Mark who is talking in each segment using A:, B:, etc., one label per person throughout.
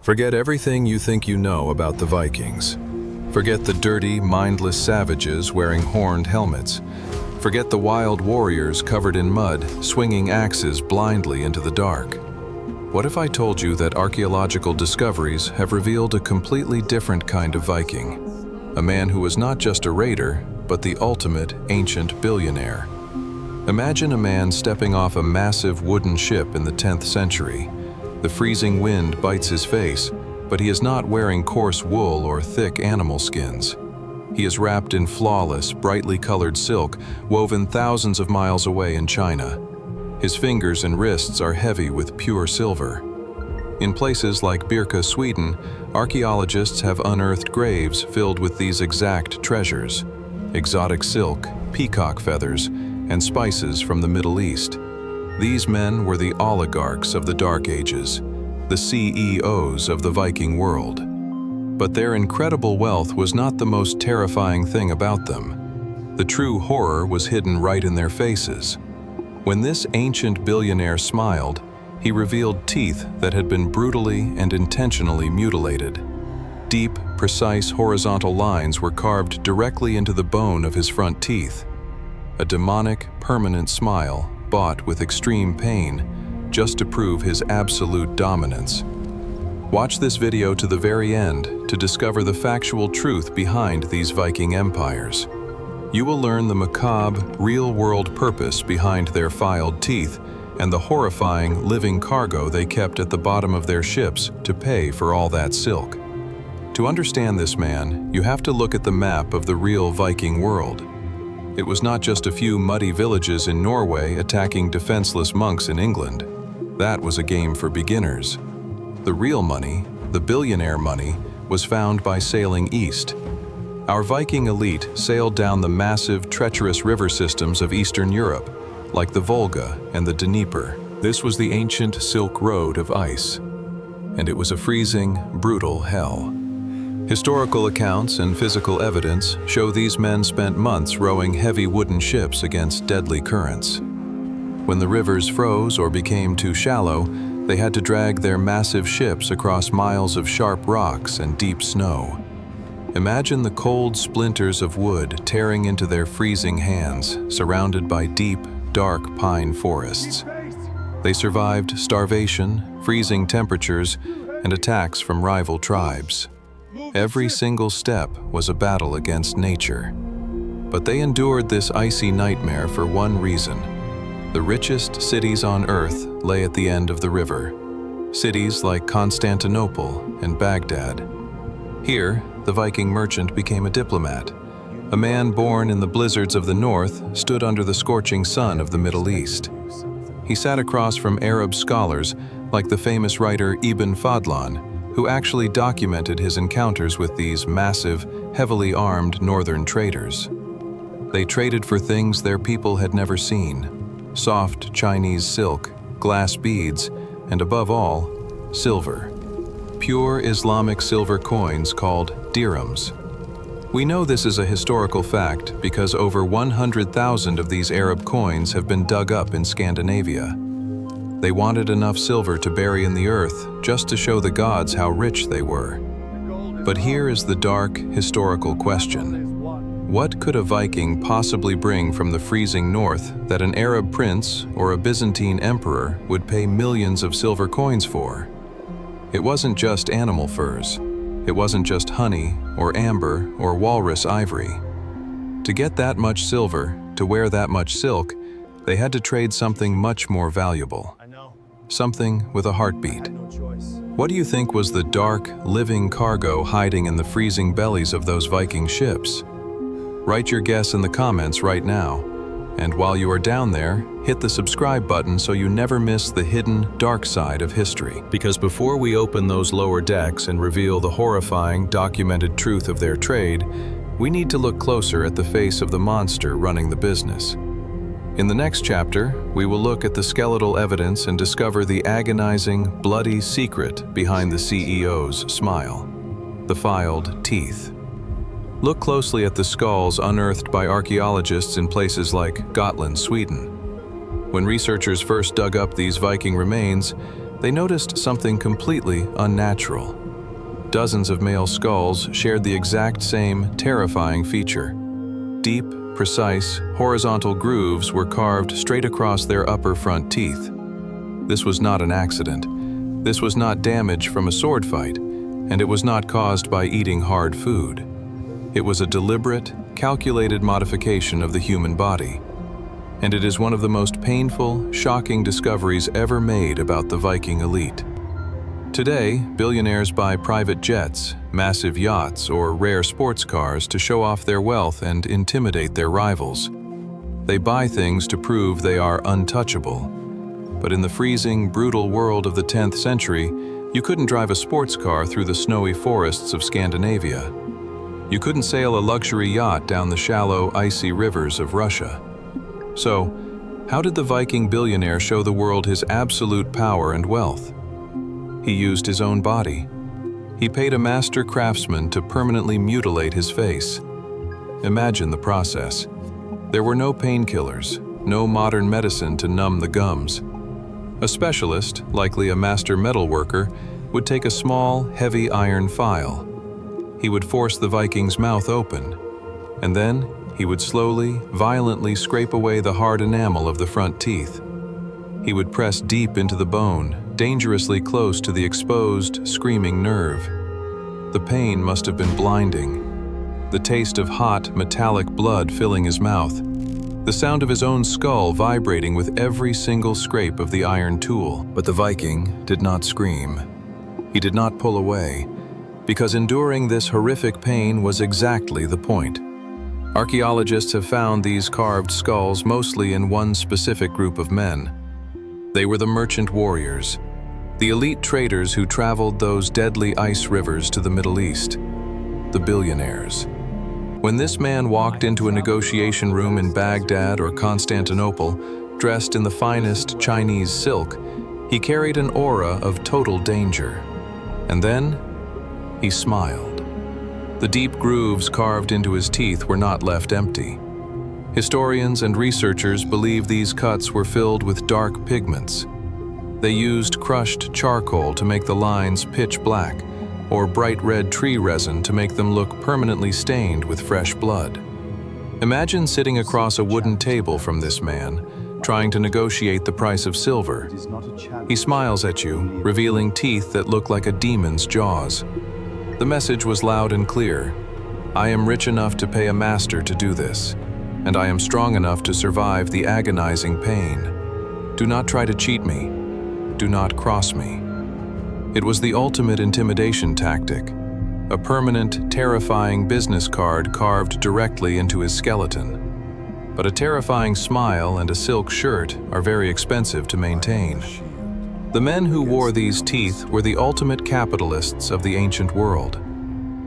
A: Forget everything you think you know about the Vikings. Forget the dirty, mindless savages wearing horned helmets. Forget the wild warriors covered in mud, swinging axes blindly into the dark. What if I told you that archaeological discoveries have revealed a completely different kind of Viking? A man who was not just a raider, but the ultimate ancient billionaire. Imagine a man stepping off a massive wooden ship in the 10th century. The freezing wind bites his face, but he is not wearing coarse wool or thick animal skins. He is wrapped in flawless, brightly colored silk, woven thousands of miles away in China. His fingers and wrists are heavy with pure silver. In places like Birka, Sweden, archaeologists have unearthed graves filled with these exact treasures: exotic silk, peacock feathers, and spices from the Middle East. These men were the oligarchs of the Dark Ages, the CEOs of the Viking world. But their incredible wealth was not the most terrifying thing about them. The true horror was hidden right in their faces. When this ancient billionaire smiled, he revealed teeth that had been brutally and intentionally mutilated. Deep, precise horizontal lines were carved directly into the bone of his front teeth. A demonic, permanent smile, bought with extreme pain, just to prove his absolute dominance. Watch this video to the very end to discover the factual truth behind these Viking empires. You will learn the macabre, real-world purpose behind their filed teeth and the horrifying living cargo they kept at the bottom of their ships to pay for all that silk. To understand this man, you have to look at the map of the real Viking world. It was not just a few muddy villages in Norway attacking defenseless monks in England. That was a game for beginners. The real money, the billionaire money, was found by sailing east. Our Viking elite sailed down the massive, treacherous river systems of Eastern Europe, like the Volga and the Dnieper. This was the ancient Silk Road of ice, and it was a freezing, brutal hell. Historical accounts and physical evidence show these men spent months rowing heavy wooden ships against deadly currents. When the rivers froze or became too shallow, they had to drag their massive ships across miles of sharp rocks and deep snow. Imagine the cold splinters of wood tearing into their freezing hands, surrounded by deep, dark pine forests. They survived starvation, freezing temperatures, and attacks from rival tribes. Every single step was a battle against nature. But they endured this icy nightmare for one reason. The richest cities on Earth lay at the end of the river. Cities like Constantinople and Baghdad. Here, the Viking merchant became a diplomat. A man born in the blizzards of the north stood under the scorching sun of the Middle East. He sat across from Arab scholars like the famous writer Ibn Fadlan, who actually documented his encounters with these massive, heavily armed northern traders. They traded for things their people had never seen: soft Chinese silk, glass beads, and above all, silver. Pure Islamic silver coins called dirhams. We know this is a historical fact because over 100,000 of these Arab coins have been dug up in Scandinavia. They wanted enough silver to bury in the earth just to show the gods how rich they were. But here is the dark, historical question. What could a Viking possibly bring from the freezing north that an Arab prince or a Byzantine emperor would pay millions of silver coins for? It wasn't just animal furs. It wasn't just honey or amber or walrus ivory. To get that much silver, to wear that much silk, they had to trade something much more valuable. Something with a heartbeat. What do you think was the dark, living cargo hiding in the freezing bellies of those Viking ships? Write your guess in the comments right now. And while you are down there, hit the subscribe button so you never miss the hidden, dark side of history. Because before we open those lower decks and reveal the horrifying, documented truth of their trade, we need to look closer at the face of the monster running the business. In the next chapter, we will look at the skeletal evidence and discover the agonizing, bloody secret behind the CEO's smile: the filed teeth. Look closely at the skulls unearthed by archaeologists in places like Gotland, Sweden. When researchers first dug up these Viking remains, they noticed something completely unnatural. Dozens of male skulls shared the exact same terrifying feature. Deep, precise, horizontal grooves were carved straight across their upper front teeth. This was not an accident. This was not damage from a sword fight, and it was not caused by eating hard food. It was a deliberate, calculated modification of the human body. And it is one of the most painful, shocking discoveries ever made about the Viking elite. Today, billionaires buy private jets, massive yachts, or rare sports cars to show off their wealth and intimidate their rivals. They buy things to prove they are untouchable. But in the freezing, brutal world of the 10th century, you couldn't drive a sports car through the snowy forests of Scandinavia. You couldn't sail a luxury yacht down the shallow, icy rivers of Russia. So, how did the Viking billionaire show the world his absolute power and wealth? He used his own body. He paid a master craftsman to permanently mutilate his face. Imagine the process. There were no painkillers, no modern medicine to numb the gums. A specialist, likely a master metalworker, would take a small, heavy iron file. He would force the Viking's mouth open, and then he would slowly, violently scrape away the hard enamel of the front teeth. He would press deep into the bone, dangerously close to the exposed, screaming nerve. The pain must have been blinding. The taste of hot, metallic blood filling his mouth. The sound of his own skull vibrating with every single scrape of the iron tool. But the Viking did not scream. He did not pull away, because enduring this horrific pain was exactly the point. Archaeologists have found these carved skulls mostly in one specific group of men. They were the merchant warriors, the elite traders who traveled those deadly ice rivers to the Middle East, the billionaires. When this man walked into a negotiation room in Baghdad or Constantinople, dressed in the finest Chinese silk, he carried an aura of total danger. And then, he smiled. The deep grooves carved into his teeth were not left empty. Historians and researchers believe these cuts were filled with dark pigments. They used crushed charcoal to make the lines pitch black, or bright red tree resin to make them look permanently stained with fresh blood. Imagine sitting across a wooden table from this man, trying to negotiate the price of silver. He smiles at you, revealing teeth that look like a demon's jaws. The message was loud and clear. I am rich enough to pay a master to do this, and I am strong enough to survive the agonizing pain. Do not try to cheat me. Do not cross me. It was the ultimate intimidation tactic, a permanent, terrifying business card carved directly into his skeleton. But a terrifying smile and a silk shirt are very expensive to maintain. The men who wore these teeth were the ultimate capitalists of the ancient world.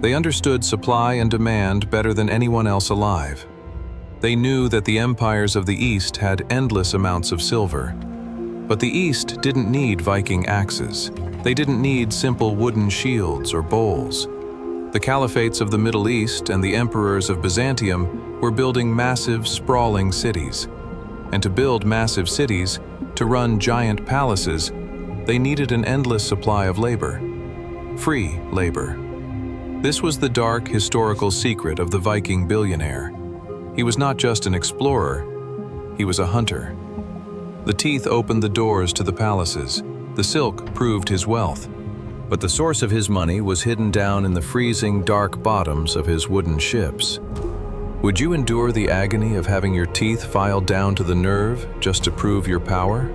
A: They understood supply and demand better than anyone else alive. They knew that the empires of the East had endless amounts of silver. But the East didn't need Viking axes. They didn't need simple wooden shields or bowls. The caliphates of the Middle East and the emperors of Byzantium were building massive, sprawling cities. And to build massive cities, to run giant palaces, they needed an endless supply of labor. Free labor. This was the dark, historical secret of the Viking billionaire. He was not just an explorer, he was a hunter. The teeth opened the doors to the palaces. The silk proved his wealth. But the source of his money was hidden down in the freezing, dark bottoms of his wooden ships. Would you endure the agony of having your teeth filed down to the nerve just to prove your power?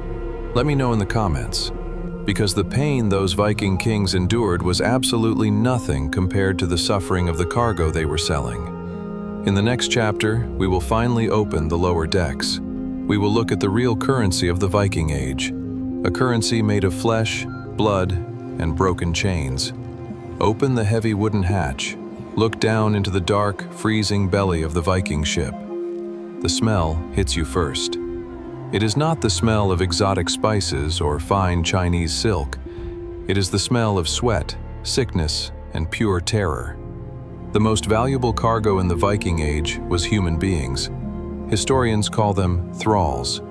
A: Let me know in the comments. Because the pain those Viking kings endured was absolutely nothing compared to the suffering of the cargo they were selling. In the next chapter, we will finally open the lower decks. We will look at the real currency of the Viking Age, a currency made of flesh, blood, and broken chains. Open the heavy wooden hatch. Look down into the dark, freezing belly of the Viking ship. The smell hits you first. It is not the smell of exotic spices or fine Chinese silk. It is the smell of sweat, sickness, and pure terror. The most valuable cargo in the Viking Age was human beings. Historians call them thralls.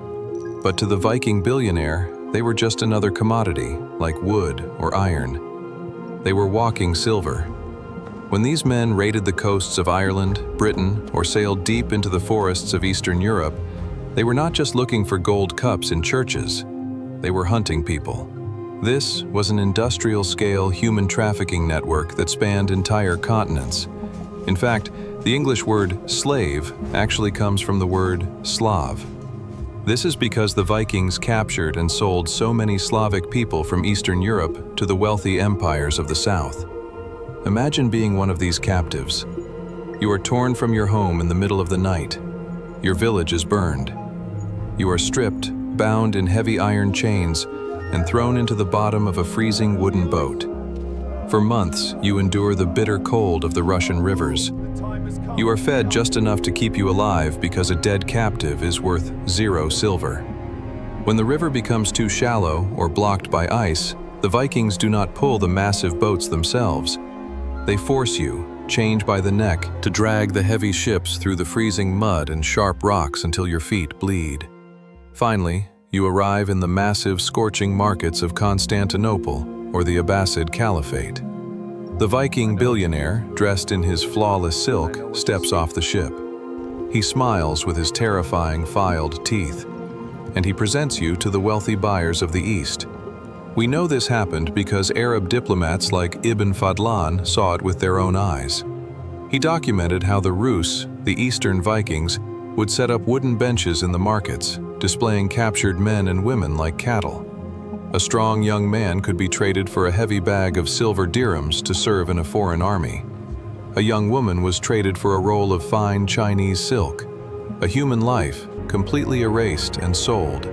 A: But to the Viking billionaire, they were just another commodity, like wood or iron. They were walking silver. When these men raided the coasts of Ireland, Britain, or sailed deep into the forests of Eastern Europe, they were not just looking for gold cups in churches. They were hunting people. This was an industrial-scale human trafficking network that spanned entire continents. In fact, the English word slave actually comes from the word Slav. This is because the Vikings captured and sold so many Slavic people from Eastern Europe to the wealthy empires of the South. Imagine being one of these captives. You are torn from your home in the middle of the night. Your village is burned. You are stripped, bound in heavy iron chains, and thrown into the bottom of a freezing wooden boat. For months, you endure the bitter cold of the Russian rivers. You are fed just enough to keep you alive because a dead captive is worth 0 silver. When the river becomes too shallow or blocked by ice, the Vikings do not pull the massive boats themselves. They force you, chained by the neck, to drag the heavy ships through the freezing mud and sharp rocks until your feet bleed. Finally, you arrive in the massive, scorching markets of Constantinople or the Abbasid Caliphate. The Viking billionaire, dressed in his flawless silk, steps off the ship. He smiles with his terrifying filed teeth, and he presents you to the wealthy buyers of the East. We know this happened because Arab diplomats like Ibn Fadlan saw it with their own eyes. He documented how the Rus, the Eastern Vikings, would set up wooden benches in the markets, displaying captured men and women like cattle. A strong young man could be traded for a heavy bag of silver dirhams to serve in a foreign army. A young woman was traded for a roll of fine Chinese silk, a human life completely erased and sold,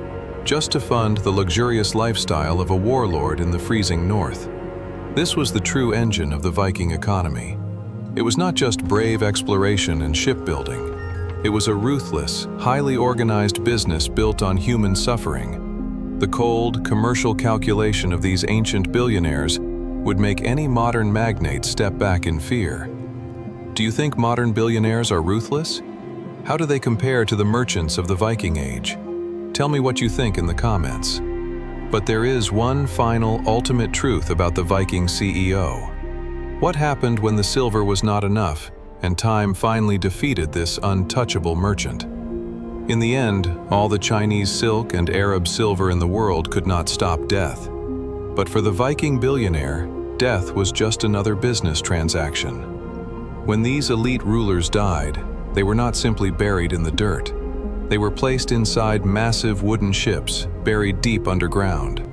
A: just to fund the luxurious lifestyle of a warlord in the freezing north. This was the true engine of the Viking economy. It was not just brave exploration and shipbuilding. It was a ruthless, highly organized business built on human suffering. The cold, commercial calculation of these ancient billionaires would make any modern magnate step back in fear. Do you think modern billionaires are ruthless? How do they compare to the merchants of the Viking Age? Tell me what you think in the comments. But there is one final, ultimate truth about the Viking CEO. What happened when the silver was not enough, and time finally defeated this untouchable merchant? In the end, all the Chinese silk and Arab silver in the world could not stop death. But for the Viking billionaire, death was just another business transaction. When these elite rulers died, they were not simply buried in the dirt. They were placed inside massive wooden ships, buried deep underground.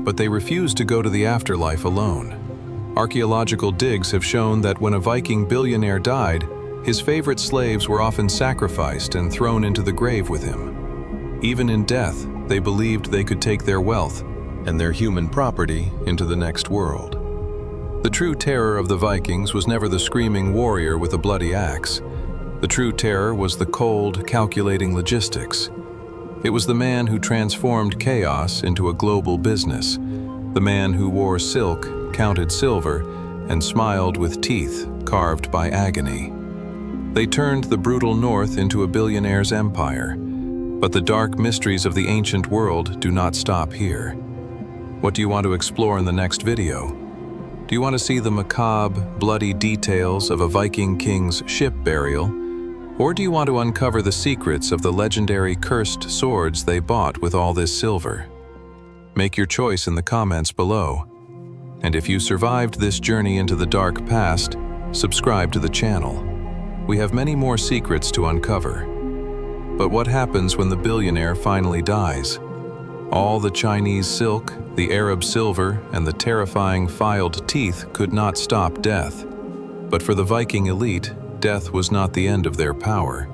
A: But they refused to go to the afterlife alone. Archaeological digs have shown that when a Viking billionaire died, his favorite slaves were often sacrificed and thrown into the grave with him. Even in death, they believed they could take their wealth and their human property into the next world. The true terror of the Vikings was never the screaming warrior with a bloody axe. The true terror was the cold, calculating logistics. It was the man who transformed chaos into a global business, the man who wore silk, counted silver, and smiled with teeth carved by agony. They turned the brutal North into a billionaire's empire, but the dark mysteries of the ancient world do not stop here. What do you want to explore in the next video? Do you want to see the macabre, bloody details of a Viking king's ship burial? Or do you want to uncover the secrets of the legendary cursed swords they bought with all this silver? Make your choice in the comments below. And if you survived this journey into the dark past, subscribe to the channel. We have many more secrets to uncover. But what happens when the billionaire finally dies? All the Chinese silk, the Arab silver, and the terrifying filed teeth could not stop death. But for the Viking elite, death was not the end of their power.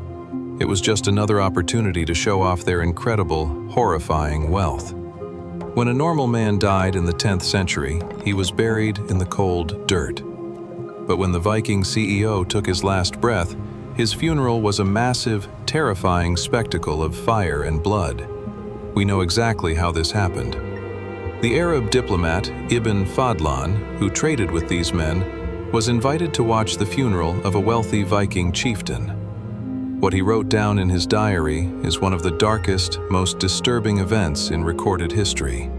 A: It was just another opportunity to show off their incredible, horrifying wealth. When a normal man died in the 10th century, he was buried in the cold dirt. But when the Viking CEO took his last breath, his funeral was a massive, terrifying spectacle of fire and blood. We know exactly how this happened. The Arab diplomat Ibn Fadlan, who traded with these men, was invited to watch the funeral of a wealthy Viking chieftain. What he wrote down in his diary is one of the darkest, most disturbing events in recorded history.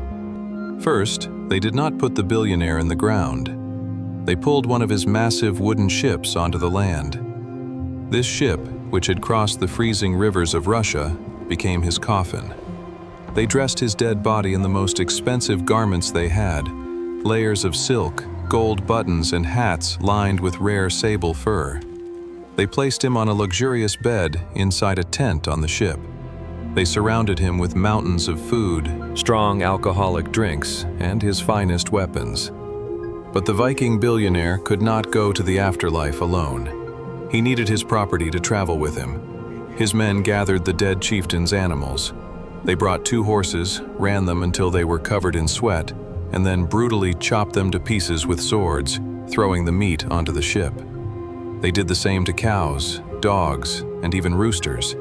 A: First, they did not put the billionaire in the ground. They pulled one of his massive wooden ships onto the land. This ship, which had crossed the freezing rivers of Russia, became his coffin. They dressed his dead body in the most expensive garments they had, layers of silk, gold buttons, and hats lined with rare sable fur. They placed him on a luxurious bed inside a tent on the ship. They surrounded him with mountains of food, strong alcoholic drinks, and his finest weapons. But the Viking billionaire could not go to the afterlife alone. He needed his property to travel with him. His men gathered the dead chieftain's animals. They brought 2 horses, ran them until they were covered in sweat, and then brutally chopped them to pieces with swords, throwing the meat onto the ship. They did the same to cows, dogs, and even roosters.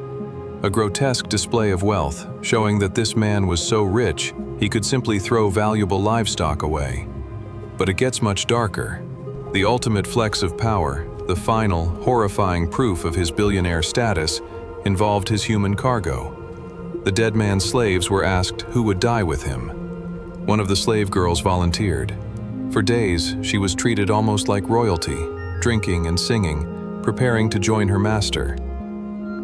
A: A grotesque display of wealth, showing that this man was so rich he could simply throw valuable livestock away. But it gets much darker. The ultimate flex of power, the final, horrifying proof of his billionaire status, involved his human cargo. The dead man's slaves were asked who would die with him. One of the slave girls volunteered. For days, she was treated almost like royalty, drinking and singing, preparing to join her master.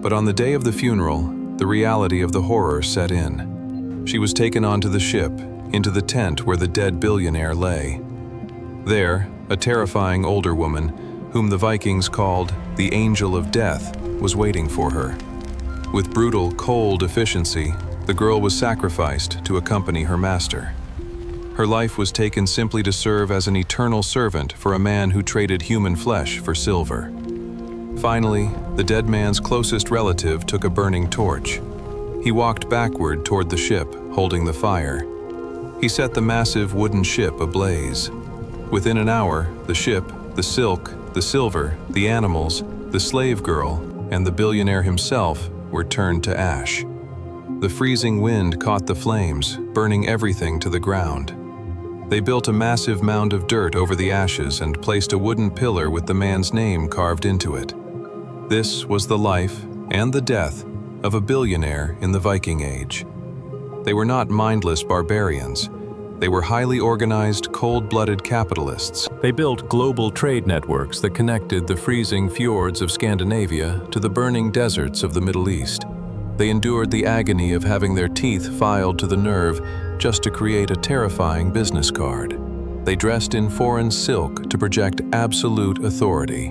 A: But on the day of the funeral, the reality of the horror set in. She was taken onto the ship, into the tent where the dead billionaire lay. There, a terrifying older woman, whom the Vikings called the Angel of Death, was waiting for her. With brutal, cold efficiency, the girl was sacrificed to accompany her master. Her life was taken simply to serve as an eternal servant for a man who traded human flesh for silver. Finally, the dead man's closest relative took a burning torch. He walked backward toward the ship, holding the fire. He set the massive wooden ship ablaze. Within an hour, the ship, the silk, the silver, the animals, the slave girl, and the billionaire himself were turned to ash. The freezing wind caught the flames, burning everything to the ground. They built a massive mound of dirt over the ashes and placed a wooden pillar with the man's name carved into it. This was the life and the death of a billionaire in the Viking Age. They were not mindless barbarians. They were highly organized, cold-blooded capitalists. They built global trade networks that connected the freezing fjords of Scandinavia to the burning deserts of the Middle East. They endured the agony of having their teeth filed to the nerve just to create a terrifying business card. They dressed in foreign silk to project absolute authority,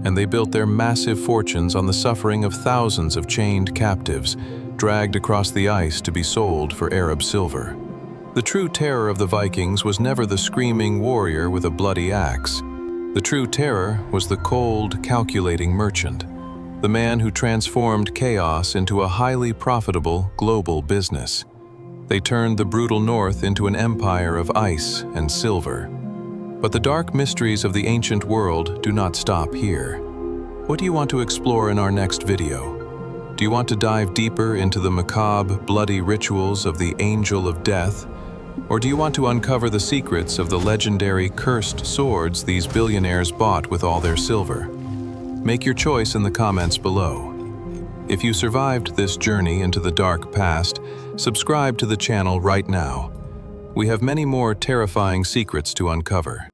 A: and they built their massive fortunes on the suffering of thousands of chained captives, dragged across the ice to be sold for Arab silver. The true terror of the Vikings was never the screaming warrior with a bloody axe. The true terror was the cold, calculating merchant, the man who transformed chaos into a highly profitable global business. They turned the brutal north into an empire of ice and silver. But the dark mysteries of the ancient world do not stop here. What do you want to explore in our next video? Do you want to dive deeper into the macabre, bloody rituals of the Angel of Death? Or do you want to uncover the secrets of the legendary cursed swords these billionaires bought with all their silver? Make your choice in the comments below. If you survived this journey into the dark past, subscribe to the channel right now. We have many more terrifying secrets to uncover.